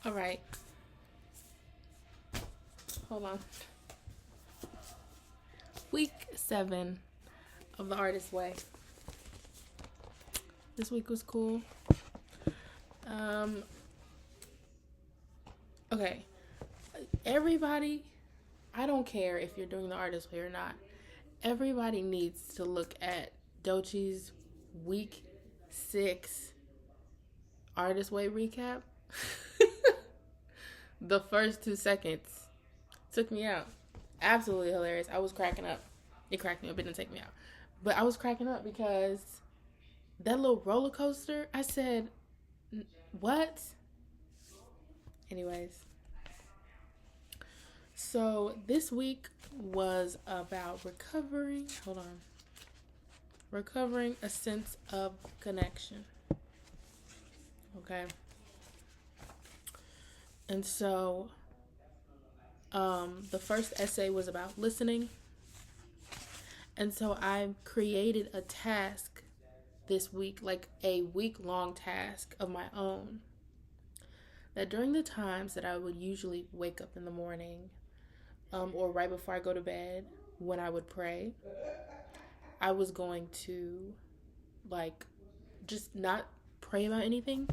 All right. Hold on. Week 7 of the Artist Way. This week was cool. Um, okay. Everybody, I don't care if you're doing the Artist Way or not. Everybody needs to look at Doechie's week 6 Artist Way recap. The first 2 seconds took me out. Absolutely hilarious. I was cracking up. It cracked me up. It didn't take me out. But I was cracking up because that little roller coaster, I said, what? Anyways. So this week was about recovering a sense of connection. Okay. And so the first essay was about listening. And so I created a task this week, like a week-long task of my own, that during the times that I would usually wake up in the morning, or right before I go to bed, when I would pray, I was going to, like, just not pray about anything,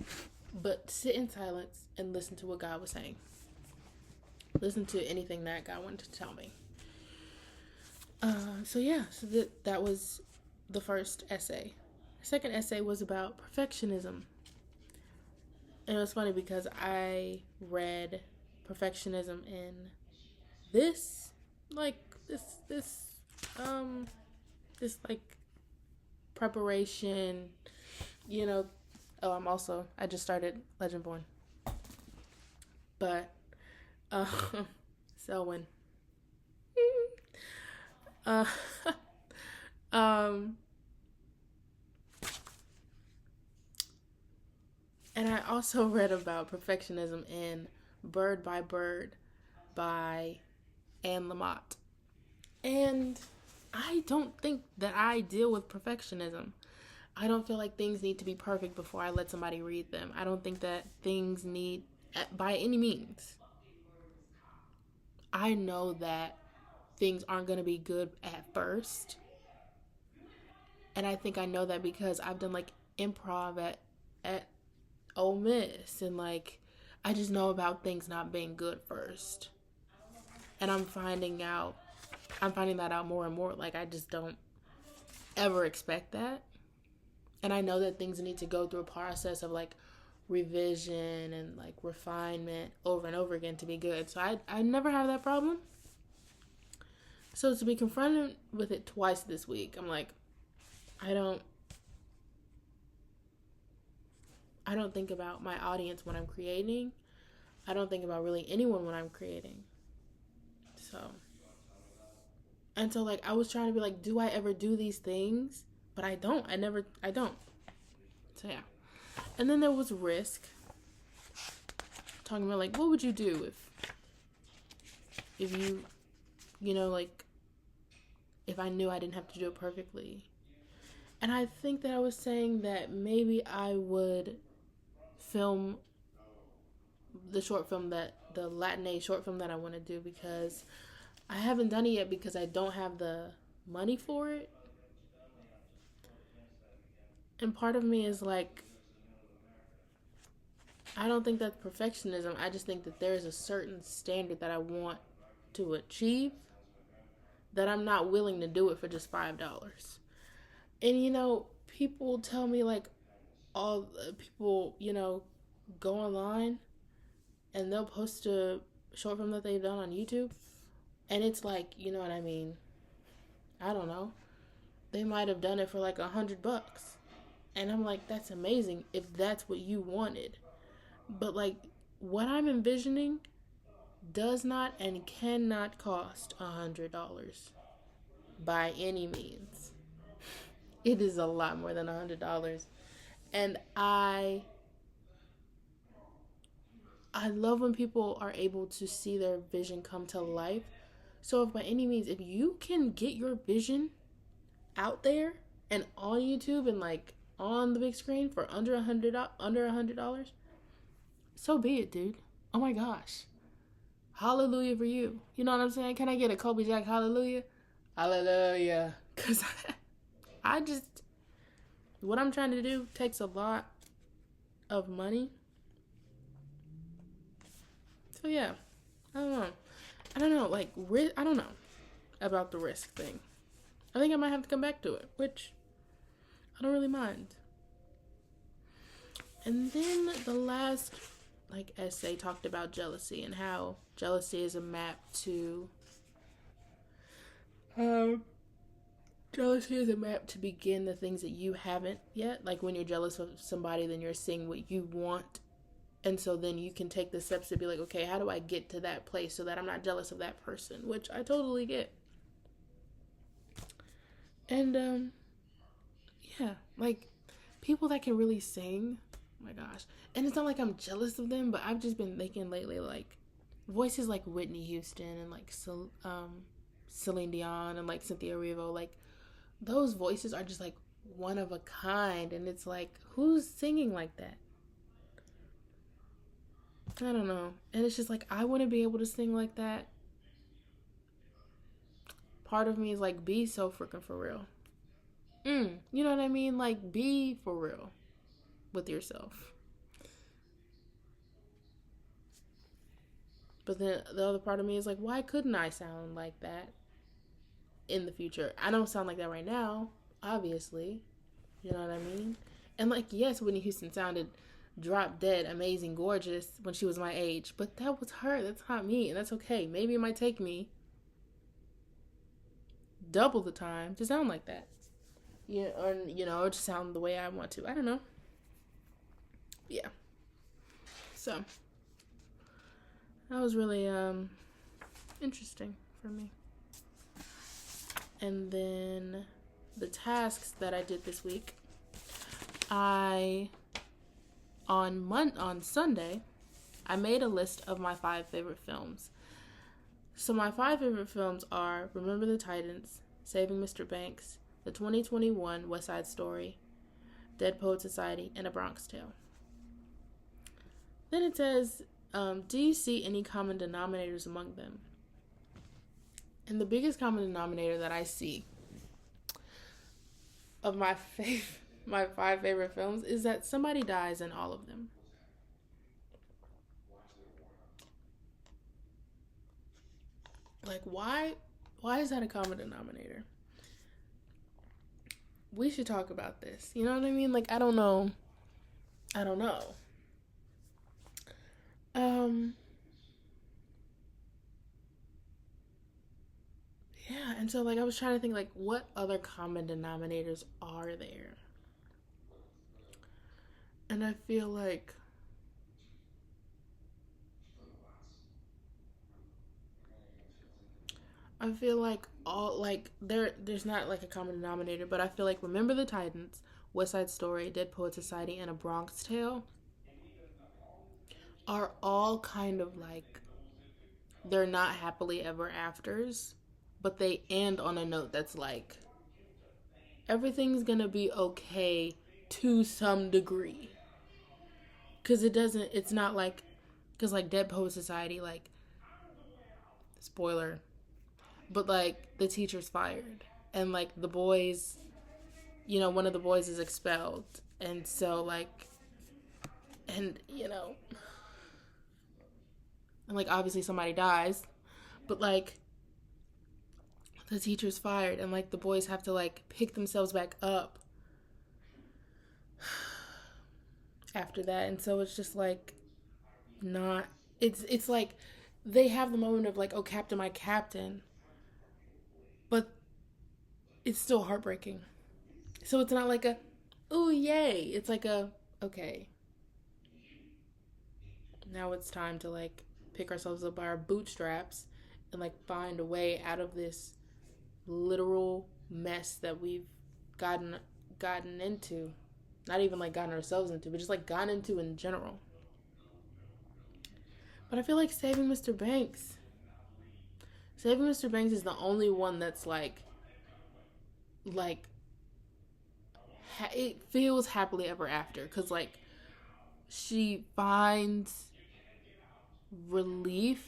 but sit in silence and listen to what God was saying. Listen to anything that God wanted to tell me. So that was the first essay. The second essay was about perfectionism. And it was funny because I read perfectionism in this preparation, I just started Legendborn. But Selwyn. uh and I also read about perfectionism in Bird by Bird by Anne Lamott. And I don't think that I deal with perfectionism. I don't feel like things need to be perfect before I let somebody read them. I don't think that things need, by any means. I know that things aren't going to be good at first. And I think I know that because I've done like improv at Ole Miss. And like, I just know about things not being good first. And I'm finding that out more and more. Like, I just don't ever expect that. And I know that things need to go through a process of like revision and like refinement over and over again to be good. So I never have that problem. So to be confronted with it twice this week, I'm like, I don't think about my audience when I'm creating. I don't think about really anyone when I'm creating. So like I was trying to be like, do I ever do these things? But I don't. I don't. So yeah. And then there was Risk. Talking about like, what would you do if you like, if I knew I didn't have to do it perfectly. And I think that I was saying that maybe I would film the Latinx short film that I want to do, because I haven't done it yet because I don't have the money for it. And part of me is like, I don't think that's perfectionism. I just think that there is a certain standard that I want to achieve that I'm not willing to do it for just $5. And people tell me like, all people, go online and they'll post a short film that they've done on YouTube, and it's like, you know what I mean? I don't know. They might have done it for like $100. And I'm like, that's amazing if that's what you wanted. But like, what I'm envisioning does not and cannot cost $100 by any means. It is a lot more than $100. And I love when people are able to see their vision come to life. So if by any means, if you can get your vision out there and on YouTube and like on the big screen for under $100, so be it, dude. oh my gosh, hallelujah for you. You know what I'm saying? Can I get a Kobe Jack hallelujah? Hallelujah. Because I just, what I'm trying to do takes a lot of money. So yeah, I don't know. Like, I don't know about the risk thing. I think I might have to come back to it, which I don't really mind. And then the last, like, essay talked about jealousy and how jealousy is a map to, jealousy is a map to begin the things that you haven't yet. Like, when you're jealous of somebody, then you're seeing what you want. And so then you can take the steps to be like, okay, how do I get to that place so that I'm not jealous of that person? Which I totally get. And, yeah, like, people that can really sing, oh my gosh. And it's not like I'm jealous of them, but I've just been thinking lately, like, voices like Whitney Houston and, like, Celine Dion and, like, Cynthia Erivo, like, those voices are just, like, one of a kind. And it's like, who's singing like that? I don't know. And it's just like, I wouldn't be able to sing like that. Part of me is like, be so freaking for real. You know what I mean? Like, be for real with yourself. But then the other part of me is like, why couldn't I sound like that in the future? I don't sound like that right now, obviously. You know what I mean? And like, yes, Whitney Houston sounded drop dead, amazing, gorgeous when she was my age. But that was her. That's not me. And that's okay. Maybe it might take me double the time to sound like that. Yeah, or to sound the way I want to. I don't know. Yeah. So that was really interesting for me. And then the tasks that I did this week, on Sunday, I made a list of my 5 favorite films. So my 5 favorite films are Remember the Titans, Saving Mr. Banks, the 2021 West Side Story, Dead Poets Society, and A Bronx Tale. Then it says, do you see any common denominators among them? And the biggest common denominator that I see of my 5 favorite films is that somebody dies in all of them. Like, why is that a common denominator? We should talk about this. You know what I mean? Like, I don't know. Yeah, and so, like, I was trying to think, like, what other common denominators are there? And I feel like all, like, there's not, like, a common denominator, but I feel like Remember the Titans, West Side Story, Dead Poets Society, and A Bronx Tale are all kind of like, they're not happily ever afters, but they end on a note that's like, everything's gonna be okay to some degree. Because it's not like, because like Dead Poet Society, like, spoiler, but like the teacher's fired. And like the boys, one of the boys is expelled. And so like, and and like obviously somebody dies, but like the teacher's fired and like the boys have to like pick themselves back up after that. And so it's just like, not, it's like they have the moment of like, oh, captain, my captain, but it's still heartbreaking. So it's not like a, oh yay, it's like a, okay, now it's time to like pick ourselves up by our bootstraps and like find a way out of this literal mess that we've gotten into. Not even like gotten ourselves into, but just like gotten into in general. But I feel like Saving Mr. Banks is the only one that's like it feels happily ever after, because like she finds relief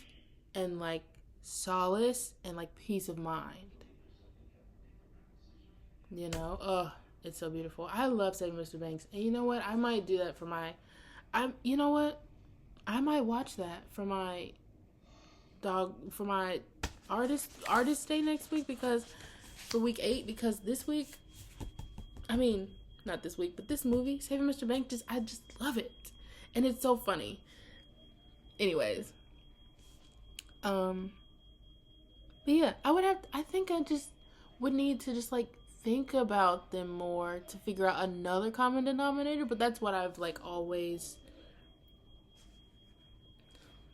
and like solace and like peace of mind. You know, oh, it's so beautiful. I love Saving Mr. Banks, and you know what? I might do that for my. You know what? I might watch that for my artist day next week, because for week 8, because this week, I mean, not this week, but this movie, Saving Mr. Banks, I just love it, and it's so funny. Anyways, but yeah, I think I just would need to just like think about them more to figure out another common denominator, but that's what I've like always.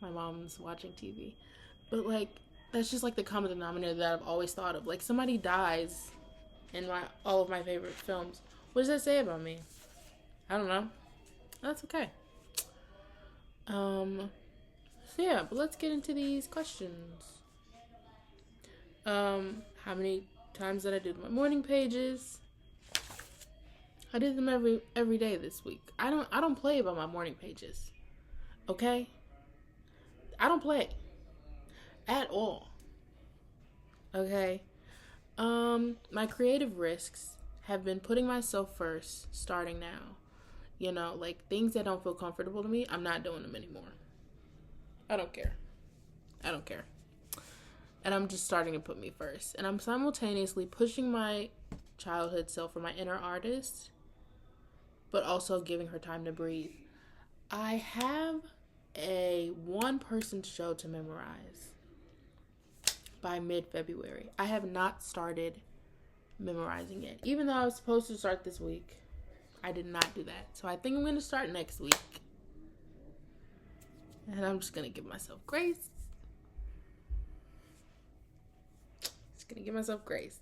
My mom's watching TV, but like that's just like the common denominator that I've always thought of. Like, somebody dies in all of my favorite films. What does that say about me? I don't know. That's okay. So yeah, but let's get into these questions. How many times did I do my morning pages? I did them every day this week. I don't play about my morning pages. Okay? I don't play at all. Okay? My creative risks have been putting myself first starting now. You know, like things that don't feel comfortable to me, I'm not doing them anymore. I don't care. And I'm just starting to put me first. And I'm simultaneously pushing my childhood self or my inner artist, but also giving her time to breathe. I have a 1-person show to memorize by mid-February. I have not started memorizing it. Even though I was supposed to start this week, I did not do that. So I think I'm going to start next week. And I'm just going to give myself grace.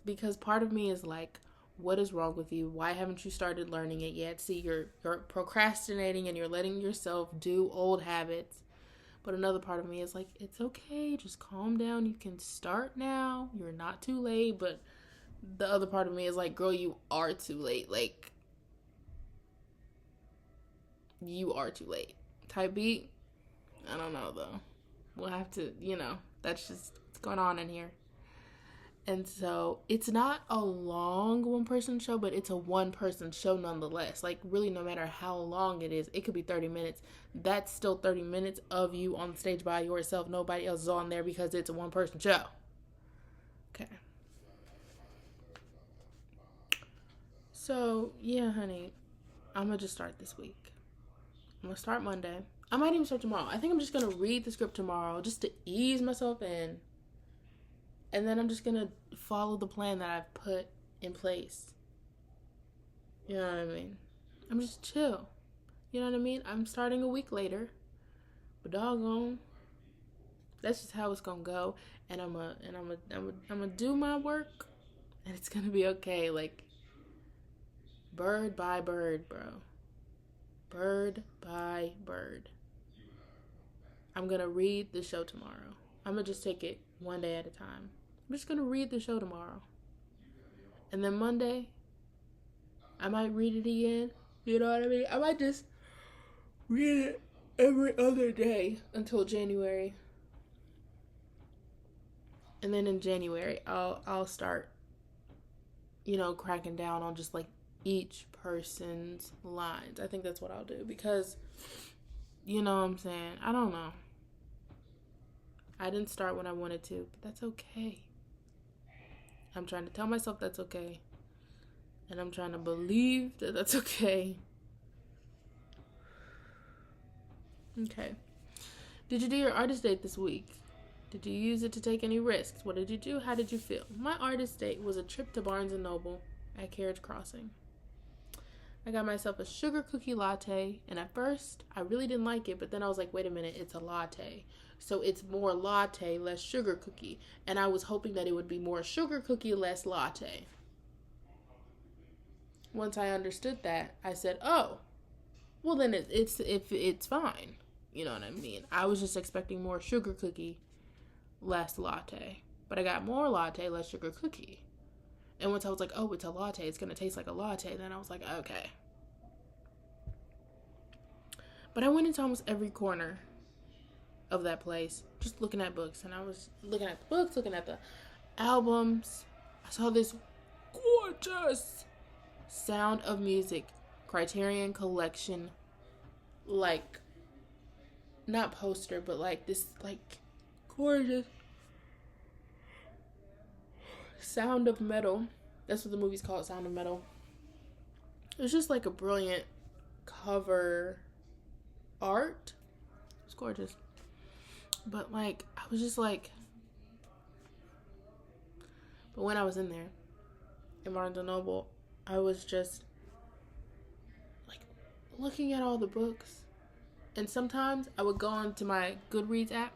Because part of me is like, what is wrong with you? Why haven't you started learning it yet? See, you're procrastinating and you're letting yourself do old habits. But another part of me is like, it's okay. Just calm down. You can start now. You're not too late. But the other part of me is like, girl, you are too late. Like, you are too late. Type beat. I don't know, though. We'll have to, that's just what's going on in here. And so it's not a long 1-person show, but it's a 1-person show nonetheless. Like, really, no matter how long it is, it could be 30 minutes. That's still 30 minutes of you on stage by yourself. Nobody else is on there because it's a 1-person show. Okay. So, yeah, honey, I'm going to just start this week. I'm going to start Monday. I might even start tomorrow. I think I'm just going to read the script tomorrow just to ease myself in. And then I'm just going to follow the plan that I've put in place. You know what I mean? I'm just chill. You know what I mean? I'm starting a week later. But doggone, that's just how it's going to go. And I'm gonna do my work. And it's going to be okay. Like, bird by bird, bro. Bird by bird. I'm going to read the show tomorrow. I'm going to just take it one day at a time. I'm just going to read the show tomorrow. And then Monday, I might read it again. You know what I mean? I might just read it every other day until January. And then in January, I'll start, cracking down on just like each person's lines. I think that's what I'll do because, you know what I'm saying? I don't know. I didn't start when I wanted to, but that's okay. I'm trying to tell myself that's okay. And I'm trying to believe that that's okay. Okay. Did you do your artist date this week? Did you use it to take any risks? What did you do? How did you feel? My artist date was a trip to Barnes & Noble at Carriage Crossing. I got myself a sugar cookie latte, and at first, I really didn't like it, but then I was like, wait a minute, it's a latte. So it's more latte, less sugar cookie. And I was hoping that it would be more sugar cookie, less latte. Once I understood that, I said, oh, well then it's fine. You know what I mean? I was just expecting more sugar cookie, less latte. But I got more latte, less sugar cookie. And once I was like, oh, it's a latte, it's going to taste like a latte, then I was like, okay. But I went into almost every corner of that place, just looking at books. And I was looking at the books, looking at the albums. I saw this gorgeous Sound of Music Criterion Collection, like, not poster, but like this, like, gorgeous Sound of Metal. That's what the movie's called, Sound of Metal. It was just like a brilliant cover art. It was gorgeous. But like, I was just like, but when I was in there, in Barnes & Noble, I was just like looking at all the books. And sometimes I would go onto my Goodreads app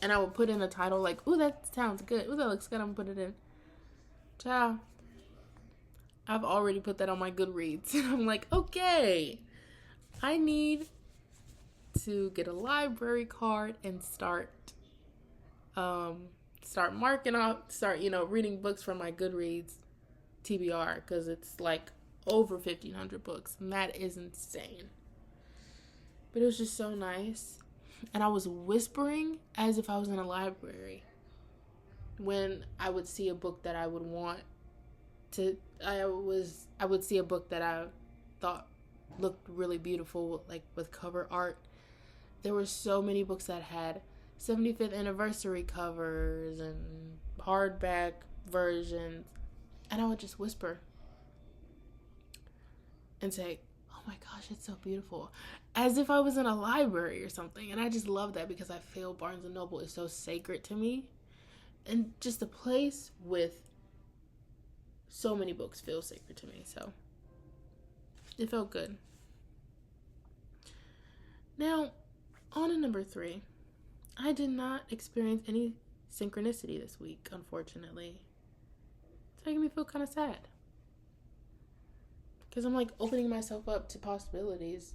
and I would put in a title like, ooh, that sounds good. Ooh, that looks good. I'm going to put it in. Ciao. I've already put that on my Goodreads. And I'm like, okay, I need to get a library card and start marking off, reading books from my Goodreads TBR, because it's like over 1,500 books, and that is insane. But it was just so nice, and I was whispering as if I was in a library when I would see a book that I would want to. I would see a book that I thought looked really beautiful, like with cover art. There were so many books that had 75th anniversary covers and hardback versions, and I would just whisper and say, oh my gosh, it's so beautiful, as if I was in a library or something. And I just love that, because I feel Barnes & Noble is so sacred to me, and just a place with so many books feels sacred to me, so it felt good. Now, on to number 3. I did not experience any synchronicity this week, unfortunately. It's making me feel kind of sad, because I'm like opening myself up to possibilities,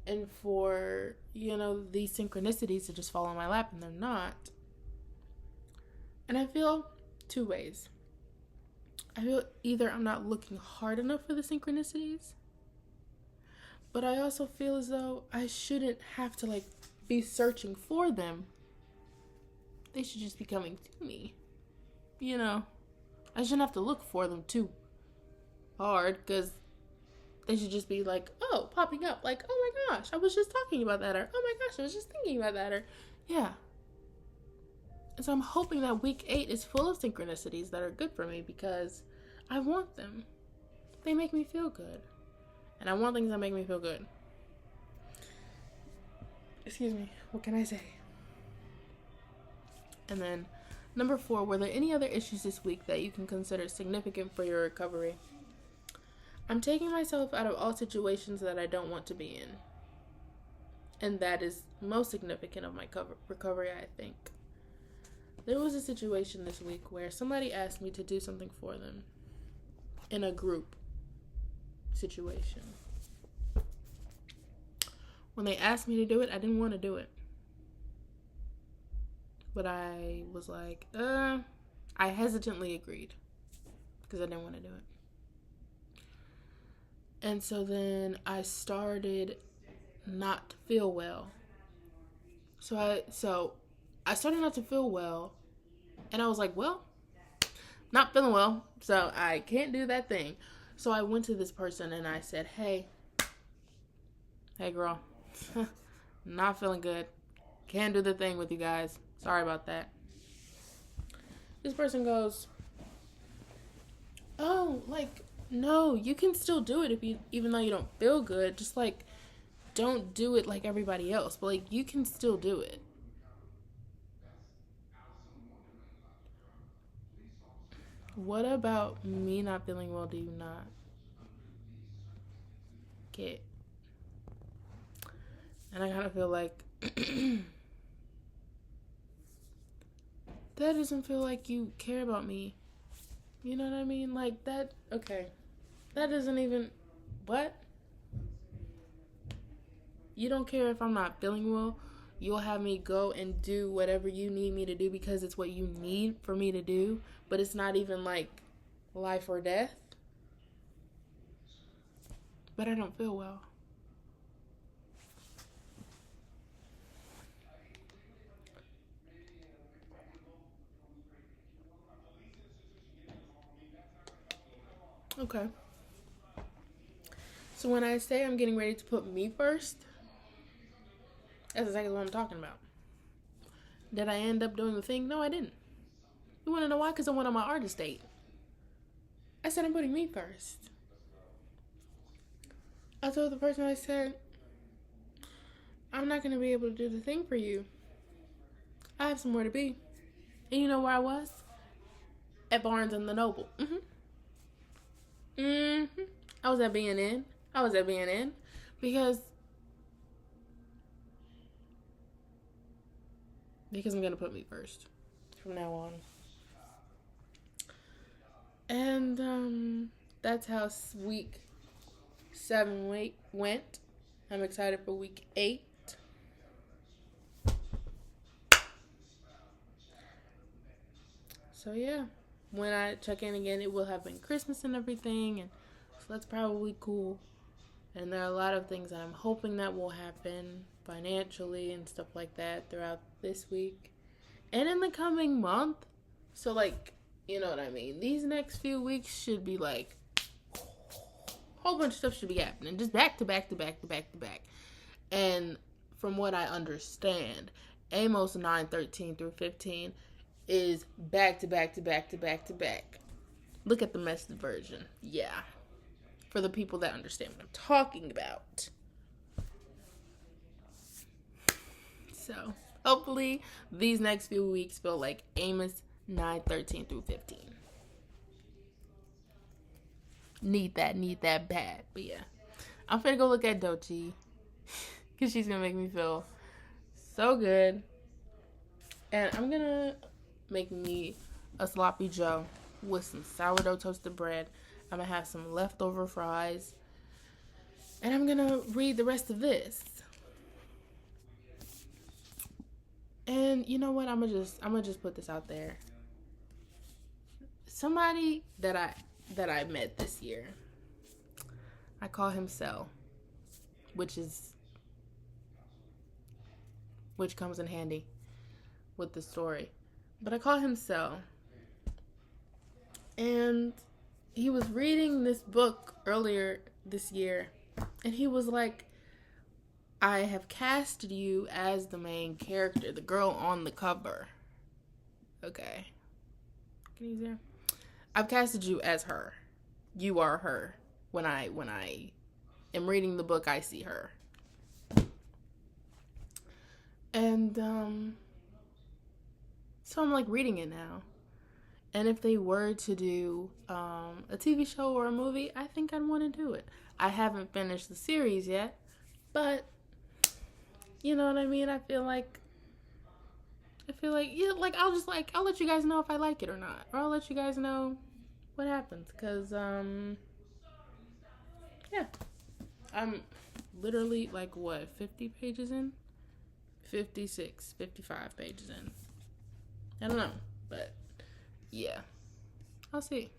and for, these synchronicities to just fall on my lap, and they're not. And I feel 2 ways. I feel either I'm not looking hard enough for the synchronicities, but I also feel as though I shouldn't have to be searching for them. They should just be coming to me. I shouldn't have to look for them too hard, because they should just be popping up, oh my gosh, I was just talking about that, or oh my gosh, I was just thinking about that, or yeah. And so I'm hoping that week 8 is full of synchronicities that are good for me, because I want them. They make me feel good. And I want things that make me feel good. Excuse me. What can I say? And then, number 4, were there any other issues this week that you can consider significant for your recovery? I'm taking myself out of all situations that I don't want to be in. And that is most significant of my recovery, I think. There was a situation this week where somebody asked me to do something for them in a group situation. When they asked me to do it, I didn't want to do it. But I was like, I hesitantly agreed, because I didn't want to do it. And so then I started not to feel well. So I started not to feel well, and I was like, well, not feeling well, so I can't do that thing. So I went to this person and I said, hey girl, not feeling good. Can't do the thing with you guys. Sorry about that. This person goes, oh, no, you can still do it even though you don't feel good. Just don't do it like everybody else, but you can still do it. What about me not feeling well do you not get? And I kind of feel like that doesn't feel like you care about me. You know what I mean? That, okay. That doesn't even, what? You don't care if I'm not feeling well. You'll have me go and do whatever you need me to do because it's what you need for me to do. But it's not even life or death. But I don't feel well. Okay. So when I say I'm getting ready to put me first, that's exactly what I'm talking about. Did I end up doing the thing? No, I didn't. You want to know why? Because I went on my artist date. I said I'm putting me first. I told the person, I said, I'm not going to be able to do the thing for you. I have somewhere to be. And you know where I was? At Barnes and the Noble. I was at BNN. Because I'm going to put me first from now on. And that's how week 7 went. I'm excited for week 8. So yeah, when I check in again, it will have been Christmas and everything, and so that's probably cool. And there are a lot of things that I'm hoping that will happen financially and stuff like that throughout this week and in the coming month. So like, you know what I mean? These next few weeks should be like a whole bunch of stuff should be happening, just back to back to back to back to back. And from what I understand, Amos 9:13 through 15 is back to back to back to back to back. Look at the Message version. Yeah. For the people that understand what I'm talking about. So, hopefully, these next few weeks feel like Amos 9:13 through 15. Need that bad. But yeah. I'm finna go look at Doechii. Because she's gonna make me feel so good. And I'm gonna make me a sloppy joe with some sourdough toasted bread. I'm gonna have some leftover fries, and I'm gonna read the rest of this. And you know what? I'm gonna just put this out there. Somebody that I met this year, I call him Cell, which comes in handy with the story. But I call him Cell. And he was reading this book earlier this year, and he was like, I have casted you as the main character, the girl on the cover. Okay. Can you hear? I've casted you as her. You are her. When I am reading the book, I see her. And so I'm like reading it now. And if they were to do a TV show or a movie, I think I'd want to do it. I haven't finished the series yet, but you know what I mean? I feel like yeah, like I'll let you guys know if I like it or not, or I'll let you guys know what happens, cause yeah, I'm literally like 50 pages in, 56, 55 pages in. I don't know, but yeah, I'll see.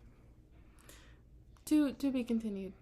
To be continued.